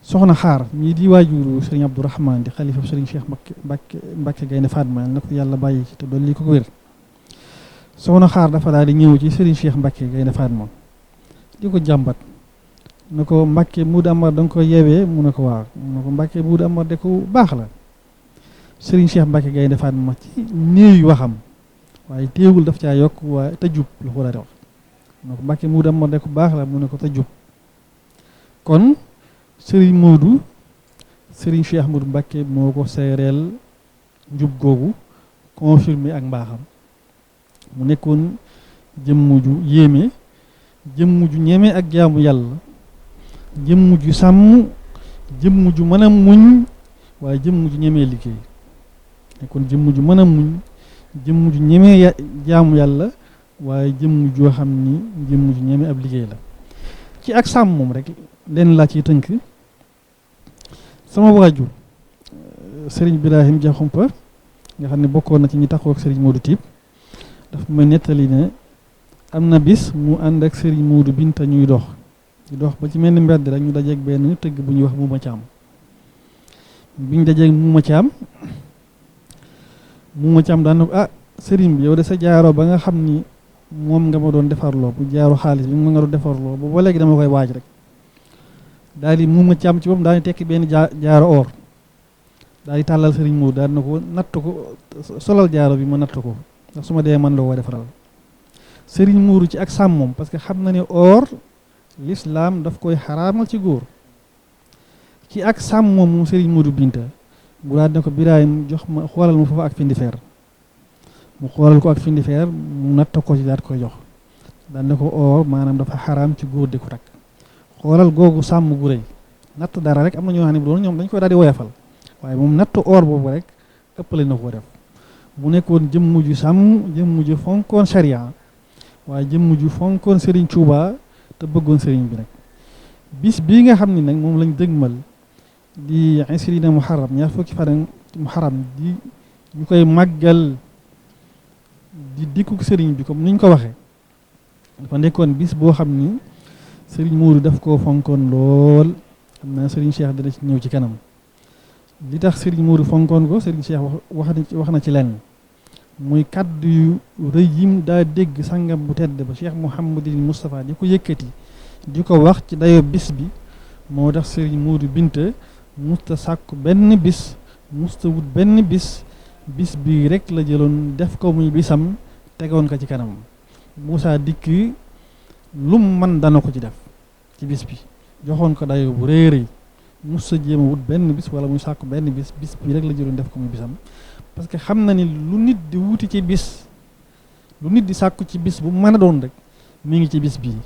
soxna xaar mii di waajuru Serigne Abdourahmane di xalifa Serigne Cheikh Mbacke Gaynde Fatma na ko yàlla bàyyi te dolli ko wér soxna xaar dafa daal di ñëw ci Serigne Cheikh Mbacke Gaynde Fatma di ko jàmbat na ko Mbacke Muudu Amar da nga ko yeewee mu ne ko waaw mu ne ko Mbacke Muudu Amar de ko baax la Serigne Cheikh Mbacke Gaynde Fatma ci néew waxam waaye téewul daf caa yokk waaye te jub la ko daal di wax mu ne ko Mbacke Muudu Amar de ko baax la mu ne ko te jub kon Serigne Modou Serigne Cheikh Ahmadou Mbacke moo ko seereel njub googu confirmé ak mbaaxam mu nekkoon jëmm ju yéeme jëmm ju ñeme ak jaamu yàlla jëmm ju sàmm jëmm ju mën a muñ waaye jëmm ju ñemee liggéey nekkoon jëmm ju mën a muñ jëmm ju ñemee jaamu yàlla waaye jëmm joo xam ni jëmm ju ñeme ab liggéey la ci ak sàmm moom rek leen laa ciy tënk sama waajur Serigne Birahim Diakhoumpa nga xam ne bokkoon na ci ñi taxaw ak Serigne Modou Typ daf ma nettali ne am na bis mu ànd ak Serigne Modou Binta ñuy dox di dox ba ci mel ni mbedd rek ñu dajeeg benn tëgg bu ñuy wax Muuma Caam biñ dajeeg Muuma Caam daan na ko ah Serigne bi yow de sa jaaro ba nga xam ni moom nga ma doon defarloo bu jaaro xaalis bi ma nga doon defarloo ba léegi dama koy waaj rek daal di Muuma Caam ci boppam daal di tekki benn jaaro or daal di tàllal Serigne Modou daal na ko natt ko solal jaaro bi ma natt ko ndax su ma dee man la woo defaral Serigne Modou ci ak sàmmoom parce que xam na ne or l'islam daf koy xaraamal ci góor ci ak sàmmoom moom Serigne Modou Binta bu daal ne ko Birahim jox ma xoolal ma foofu ak findi feer mu xoolal ko ak findi feer mu natt ko ci daal koy jox daal ne ko or maanaam dafa xaraam ci góor di ko takk xoolal googu sàmm gu rëy natt dara rek am na ñoo xam ne bu doon ñoom dañ koy daal di woyafal waaye moom natt or boobu rek ëppale na ko def mu nekkoon jëmm ju sàmm jëmm ju fonkoon sharia waaye jëmm ju fonkoon Serigne Touba te bëggoon Serigne bi nag bis bii nga xam ne nag moom lañ dëgmal di isrina muharram ñaar fukki fan muharram di ñu koy màggal di dikkuk Serigne bi comme ni ñu ko waxee dafa nekkoon bis boo xam ni Serigne Modou daf koo fonkoon lool xam naa Serigne Cheikh dina ci ñëw ci kanam li tax Serigne Modou fonkoon ko Serigne Cheikh wax na ci lenn muy kaddu yu rëy yim daa dégg sangam bu tedd ba Cheikh Mouhamadul Moustapha di ko yëkkati di ko wax ci dayo bis bi moo tax Serigne Modou Binta musta sàkku benn bis musta wut benn bis bi rek la jëloon def ko muy bisam tegoon ko ci kanam Moussa dikk lum man dana ko ci def ci bis bi joxoon ko dayo bu rëy rëy musta jéem a wut benn bis wala muy sàkku benn bis bi rek la jëloon def ko muy bisam parce que xam na ni lu nit di wuti ci bis lu nit di sàkku ci bis bu mën a doon rek mi ngi ci bis bii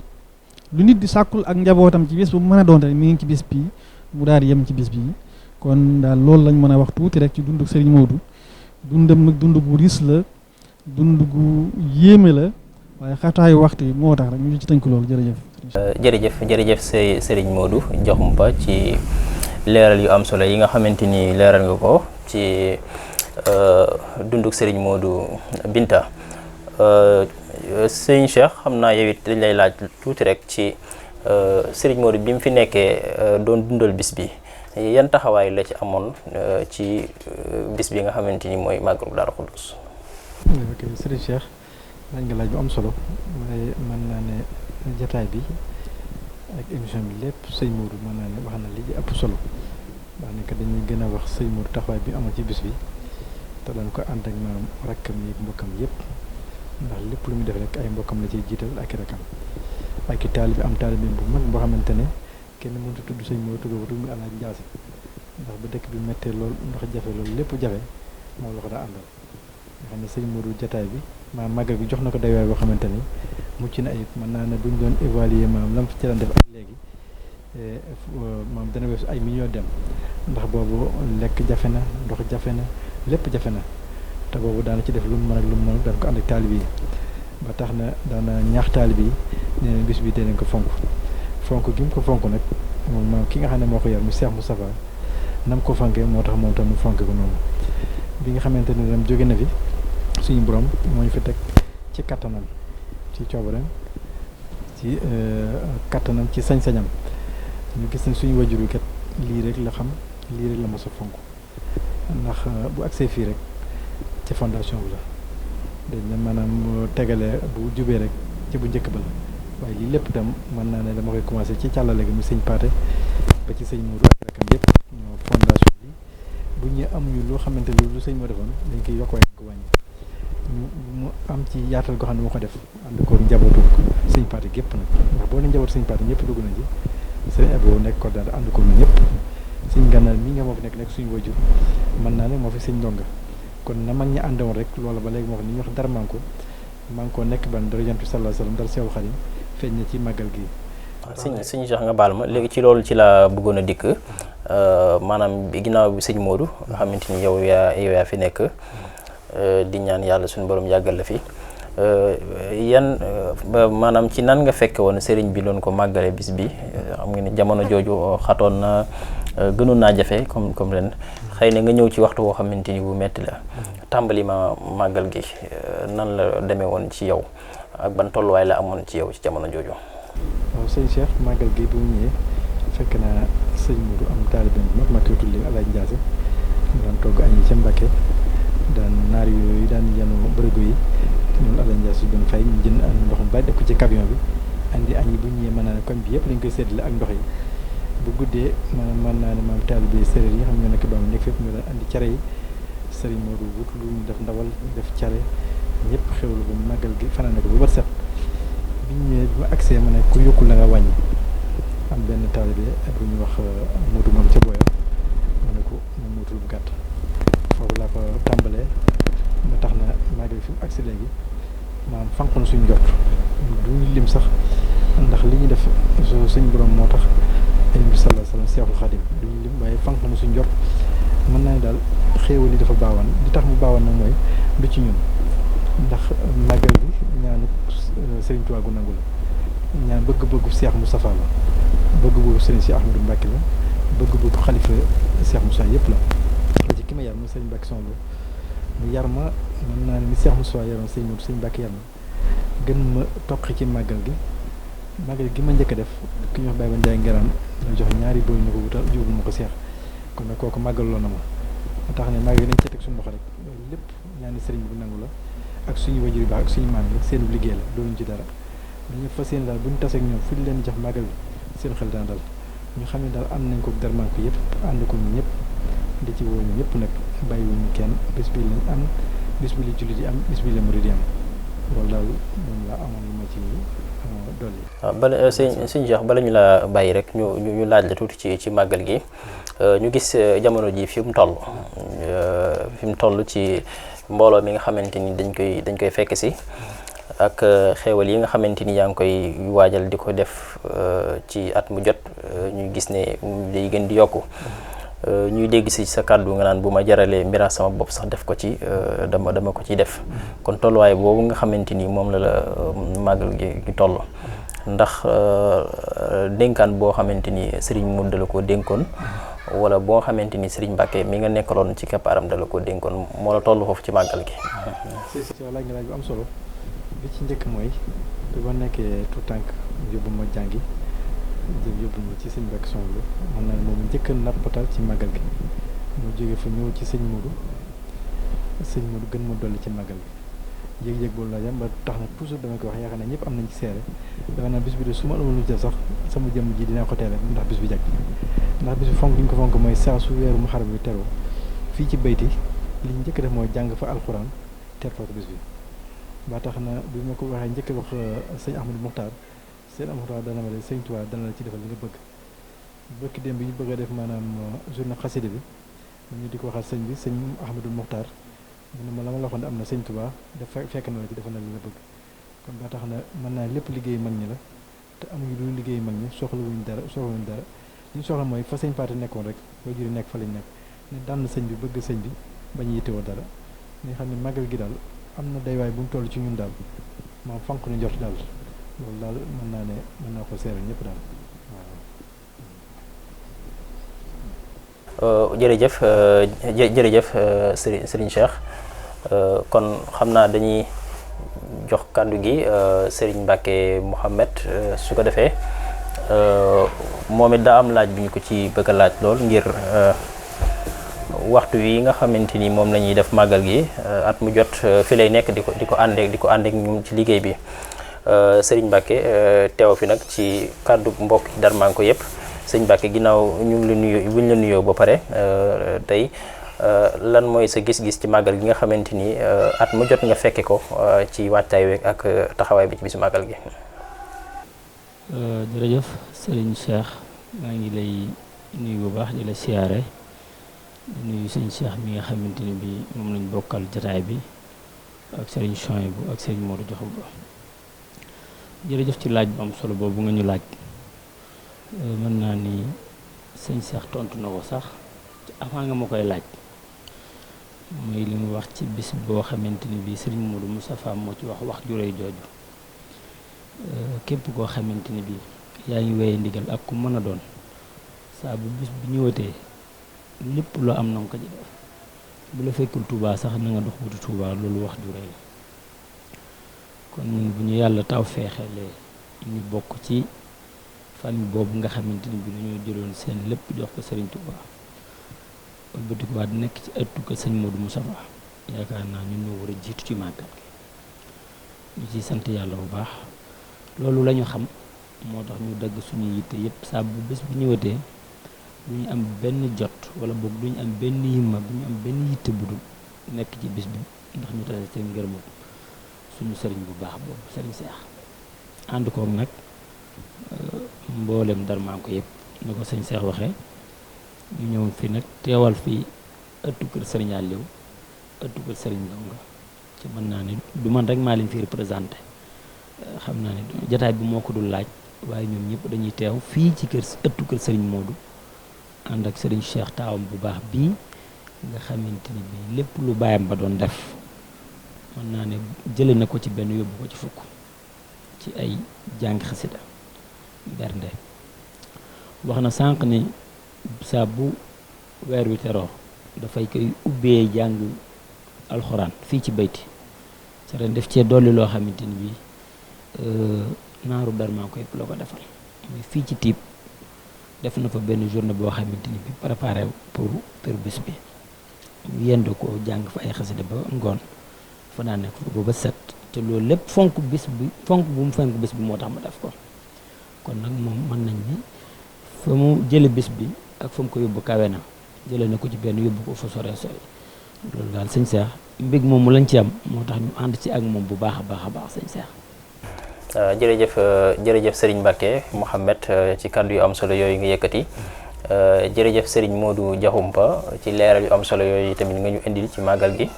lu nit di sàkkul ak njabootam ci bis bu mën a doon rek mi ngi ci bis bii mu daal di yem ci bis bii kon daal loolu lañ mën a wax tuuti rek ci dundu Serigne Modou dundam nag dund gu riis la dund gu yéeme la waaye xataayu waxtu yi moo tax rek ñu ci tënk loolu jërëjëf. jërëjëf Serigne Modou Diakhoumpa ci leeral yu am solo yi nga xamante ni leeral nga ko ci dunduk Serigne Modou Binta Serigne Cheikh xam naa yow it dañ lay laaj tuuti rek ci Serigne Modou bi mu fi nekkee doon dundal bis bi yan taxawaay la ci amoon ci bis bi nga xamante ni mooy màggalu Daaru Xudoos. ok Serigne Cheikh laaj nga laaj bu am solo waaye mën naa ne jataay bi ak émission bi lépp Serigne Modou mën naa ne wax na li ci ëpp solo wax ne que dañuy gën a wax Serigne Modou taxawaay bi amoon ci bis bi te dañ ko ànd ak maanaam rakkam yi mbokkam yëpp ndax lépp lu muy def rek ay mbokkam la ciy jiital ak i rakkam ak i taalibe am taalibe bu mag boo xamante ne kenn mënut a tudd Serigne Modou tudd muy Alaaji Njaase ndax ba dëkk bi méttee lool ndox jafe loolu lépp jafe moom la ko daa àndal nga xam ne Serigne Modou jataay bi maanaam màggal gi jox na ko daywaay boo xamante ni mucc na ayib mën naa ne buñ doon évaluer maanaam lam ci daan def ak léegi maanaam dana weesu ay millions dem ndax boobu lekk jafe na ndox jafe na lépp jafe na te boobu daana ci def lu mu mën ak lu mu mën daan ko ànd ak taalib yi ba tax na daana ñaax taalib yi nee na bis bi danañ ko fonk gi mu ko fonk nag moom ki nga xam ne moo ko yar mu Cheikh Moustapha nam ko fonkee moo tax moom tam mu fonk ko noonu bi nga xamante ne dem jóge na fi suñu borom moo ñu fi teg ci kattanam ci coobareem ci kattanam ci sañ-sañam ñu gis ne suñu wajuru kat lii rek la xam lii rek la mos a fonk ndax bu agsee fii rek ci fondation bi la dañ ne maanaam tegale bu jubee rek ci bu njëkk ba la waaye lii lépp itam mën naa ne dama koy commencé ci càllale gi mu sëñ Paate ba ci sëñ Modou ak rakam yëpp ñoo fondation bi bu ñu amuñu loo xamante ne lu sëñ moo defoon dañ koy yokk waaye ko wàññi mu am ci yaatal goo xam ne moo ko def ànd ko njabootu sëñ Paate gépp nag ndax boo ne njabootu sëñ Paate ñëpp dugg nañ ci sëñ Abo nekk ko daal ànd ko ñëpp sëñ Gànnaar mi nga moo fi nekk suñu wajur mën naa ne moo fi sëñ Ndonga kon na mag ñi àndoon rek loola ba léegi moo fi ni ñu wax dara maa ngi ko nekk ban dara jantu sallallahu alayhi wasallam dara Seexul Xadim feeñ na ci màggal gi. sëñ Cheikh nga baal ma léegi ci loolu ci la bëggoon a dikk maanaam ginnaaw bi sëñ Modou nga xamante ni yow yaa fi nekk di ñaan yàlla suñu borom yàggal la fi yan maanaam ci nan nga fekke woon sëriñ bi doon ko màggale bis bi xam nga ni jamono jooju xatoon na gënoon naa jafe comme ren xëy na nga ñëw ci waxtu woo xamante ni bu metti la tàmbali ma màggal gi nan la demee woon ci yow ak ban tolluwaay la amoon ci yow ci jamono jooju. waaw sëñ Cheikh màggal gi bu mu ñëwee fekk naa sëñ Modou am taalibe bu mag ma koy tuddee Alaaji Ndiasse daan togg añ yi ca Mbàkke daan naar yooyu daan yanu bërigo yi ñun Alaaji Ndiasse doon fay ñu jënd ndox mu bari def ko ci camion bi andi añ yi bu ñëwee mën naa ne koñ bi yëpp dañ koy séddale ak ndox yi bu guddee mën naa ne maam taalibe séeréer yi xam ñoo nekk doom nekk fépp ñu daan andi cere yi sëriñ Modou wut lu ñu def ndawal def cere ñëpp xewlu ba màggal gi fanaan ko ba bët set bi ñu ñëwee bi ma agsee ma ne ku yokkul la nga wàññi am benn taalibe bu ñu wax Modou moom ca booyam ma ne ko moom muutul bu gàtt foofu laa ko tàmbalee ba tax na màggal fi mu agsi léegi maanaam fanq na suñ jot duñu lim sax ndax li ñu def suñ borom moo tax ay bi sallallahu alayhi wasallam Seexul Xadim duñu lim waaye fanq na suñ jot mën naa ne daal xéewal yi dafa baawaan li tax mu baawaan nag mooy du ci ñun ndax màggal bi ñaanu Serigne Touba gu nangu la ñaan bëgg-bëggu Cheikh Moustapha la bëgg-bëggu Serigne Cheikh Ahmadou Mbacké la bëgg-bëggu xalifa Cheikh Moussa yëpp la ci ki ma yar mu Serigne Mbacké Soxna mu yar ma mën naa ne ni Cheikh Moustapha yaroon Serigne Modou Serigne Mbacké yar ma gën ma toqi ci màggal gi ma njëkk a def ki ñuy wax Baye Ba Ndiaye Ngeraan la jox ñaari boy ñu ko wutal jublu ma ko Cheikh kon nag kooku màggaloo na ma tax ne màggal dañ ci teg suñu loxo rek loolu lépp ñaani Serigne bu nangu la ak suñu wajur yu baax ak suñu maam yi seen liggéey la dooluñ ci dara dañu fas yéene daal bu ñu tasee ak ñoom fu ñu leen jox màggal bi seen xel dana dal ñu xam ne daal am nañ ko darman ko yëpp ànd ko ñëpp di ci woo ñëpp nag bàyyiwuñu kenn bis bi lañ am bis bi la jullit yi am bis bi la murid yi am loolu daal moom la amoon lu ma ci dolli. waaw bala sëñ Cheikh bala ñu la bàyyi rek ñu laaj la tuuti ci màggal gi ñu gis jamono ji fi mu toll ci mbooloo mi nga xamante ni dañ koy fekk si ak xéewal yi nga xamante ni yaa ngi koy waajal di ko def ci at mu jot ñu gis ne day gën di yokku ñuy dégg si sa kàddu nga naan bu ma jaralee miraas sama bopp sax def ko ci dama ko ciy def kon tolluwaay boobu nga xamante ni moom la màggal gi toll ndax dénkaan boo xamante ni Serigne Modou la ko dénkoon wala boo xamante ni Serigne Mbacké mi nga nekkaloon ci keppaaram dala ko dénkoon moo la toll foofu ci màggal gi. si laaj nga laaj bu am solo bi ci njëkk mooy bi ma nekkee tout tànk yóbbu ma jàngi yóbbu ma ci sëñ Mbacké Soxna mën naa ne moom njëkk a nappatal ci màggal gi mu jógee fa ñëw ci sëñ Modou gën ma dolli ci màggal gi yéeg-yéeg boobu laa jam ba tax na toujours dama koy wax yaakaar naa ñëpp am nañ ci seere dafa naa bis bi de su ma amoon lu def sax sama jëmm ji dinaa ko teele ndax bis bi jag ndax bis bi fonk gi ñu ko fonk mooy saa su weeru Muharram bi teroo fii ci bayti li ñu njëkk def mooy jàng fa alxuraan tertoo ko bis bi ba tax na bi ma ko waxee njëkk wax sëñ Ahmadou Mokhtar sëñ Ahmadou dana ma de sëñ Tuubaa dana la ci defal li nga bëgg bëkk dem bi ñu bëgg a def maanaam journée xasida bi ñu di ko waxal sëñ bi sëñ Ahmadou Mokhtar mu ne ma la ma la waxoon am na sëñ Tuubaa dafa fekk na la ci defal na li nga bëgg kon ba tax na mën naa lépp liggéey mag ñi la te amuñu lu liggéey mag ñi soxlawuñ dara li ñu soxla mooy fa sëñ Paate nekkoon rek boo juri nekk fa lañ nekk ne daan sëñ bi bëgg sëñ bi bañ yittewoo dara nga xam ne màggal gi daal am na daywaay bu mu toll ci ñun daal maam fanq ni njort daal loolu daal mën naa ko seeral ñëpp daal jërëjëf jërëjëf Serigne Cheikh kon xam naa dañuy jox kàddu gi Serigne Mbacke Mouhamed su ko defee moom it daa am laaj bi ñu ko ci bëgg a laaj lool ngir waxtu yi nga xamante ni moom la ñuy def màggal gi at mu jot fi lay nekk di ko àndeek ñun ci liggéey bi Serigne Mbacke teew fi nag ci kàddu mbokk yi Darmanko yëpp Serigne Mbacke ginnaaw ñu ngi la nuyu bu ñu la nuyoo ba pare tey lan mooy sa gis-gis ci màggal gi nga xamante ni at mu jot nga fekke ko ci waajtaay week ak taxawaay bi ci bisu màggal gi. jërëjëf Serigne Cheikh maa ngi lay nuyu bu baax di la siyaare di nuyu Serigne Cheikh mi nga xamante ni bi moom lañ bokkal jataay bi ak Serigne Chouaïbou ak Serigne Modou Diakhoumpa jërëjëf ci laaj bu am solo boobu nga ñu laaj mën naa ni Serigne Cheikh tontu na ko sax avant nga ma koy laaj mooy li mu wax ci bis boo xamante ni bi Serigne Modou Moustapha moo ci wax ju rëy jooju képp koo xamante ni bi yaa ngi wéye ndigal ak ku mën a doon saa bu bis bi ñëwatee lépp loo am na nga ko ci def bu la fekkul Touba sax na nga dox wuti Touba loolu wax ju rëy la kon ñun bu ñu yàlla taw feexelee ñu bokk ci famille boobu nga xamante ni bi dañoo jëloon seen lépp jox ko Serigne Touba wëlbati ko waat nekk ci ëttu ko sëñ Modou Moustapha yaakaar naa ñun ñoo war a jiitu ci màggal gi ñu ciy sant yàlla bu baax loolu la ñu xam moo tax ñu dagg suñu yitte yëpp saa bu bés bu ñëwatee du ñu am benn jot wala boog du ñu am benn yimma du ñu am benn yitte bu dul nekk ci bés bi ndax ñu tase seen ngërëmam suñu sëriñ bu baax boobu sëriñ Seex ànd koog nag mboolem Darmanko yëpp na ko sëñ Seex waxee ñu ñëw fi nag teewal fii ëttu kër sëriñ Aliou ëttu kër sëriñ Ndonga ci mën naa ne du man rek maa leen fi représenté xam naa ne jataay bi moo ko dul laaj waaye ñoom ñëpp dañuy teew fii ci kër ëttu kër Serigne Modou ànd ak Serigne Cheikh taawam bu baax bii nga xamante ni bii lépp lu baayam ba doon def mën naa ne jële na ko ci benn yóbbu ko ci fukk ci ay jàng xasida bernde wax na sànq ni saa bu weer wi teroo dafay koy ubbee jàng alxuraan fii ci bayti sa ren def cee dolli loo xamante ni bii naaru Darmanko yëpp la ko defal muy fii ci tiib def na fa benn journée boo xamante ni bi préparé pour bis bi ñu yendu ko jàng fa ay xasida ba ngoon fa naa nekk ba ba set te loolu lépp fonk bis bi fonk bu mu fonk bis bi moo tax ma def ko kon nag moom mën nañ ni fa mu jële bis bi ak fa mu ko yóbbu kawe na jële na ko ci benn yóbbu ko fa sore sore loolu daal sëñ Cheikh mbég moom mu lañ ci am moo tax ñu ànd ci ak moom bu baax a baax sëñ Cheikh. jërëjëf Serigne Mbacke Mouhamed ci kàddu yu am solo yooyu nga yëkkati jërëjëf Serigne Modou Diakhoumpa ci leeral yu am solo yooyu tamit nga ñu indil ci màggal gi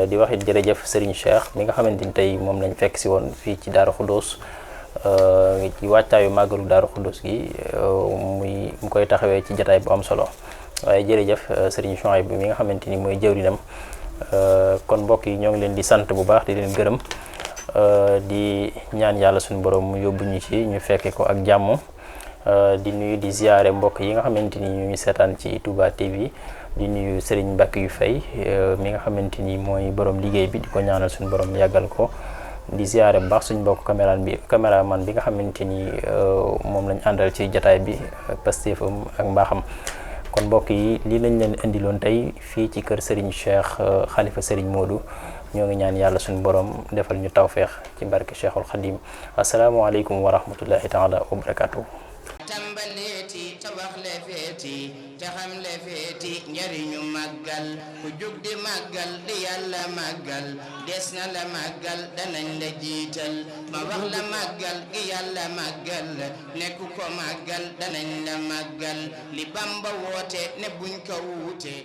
di wax it jërëjëf Serigne Cheikh mi nga xamante ni tey moom lañ fekk si woon fii ci Darou Khoudoss ci wàccaayu màggalu Darou Khoudoss gi mu koy taxawee ci jataay bu am solo waaye jërëjëf Serigne Chouaïbou mi nga xamante ni mooy jëwrinam kon mbokk yi ñoo ngi leen di sant bu baax di leen gërëm di ñaan yàlla suñu borom mu yóbbu ñu ci ñu fekke ko ak jàmm di nuyu di ziyaare mbokk yi nga xamante ni ñu ngi seetaan ci Touba TV di nuyu Serigne Mbacke yu fay mi nga xamante ni mooy borom liggéey bi di ko ñaanal suñu borom yàggal ko di ziyaare bu baax suñu mbokk caméraman bi nga xamante ni moom lañ àndal ci jataay bi pastéefam ak mbaaxam kon mbokk yi lii lañ leen indiloon tey fii ci kër Serigne Cheikh xalifa Serigne Modou ñoo ngi ñaan yàlla suñu borom defal ñu tawféex ci barke Cheikhul Khadim asalaamaaleykum wa rahmatullahi taala wa barakatuh tambaleeti te wax le feeti te xam le feeti njariñu màggal ku jug di màggal di yàlla màggal des na la màggal danañ la jiital ma wax la màggal gi yàlla màggal nekk ko màggal danañ la màggal li Bamba woote ne buñ ko wuute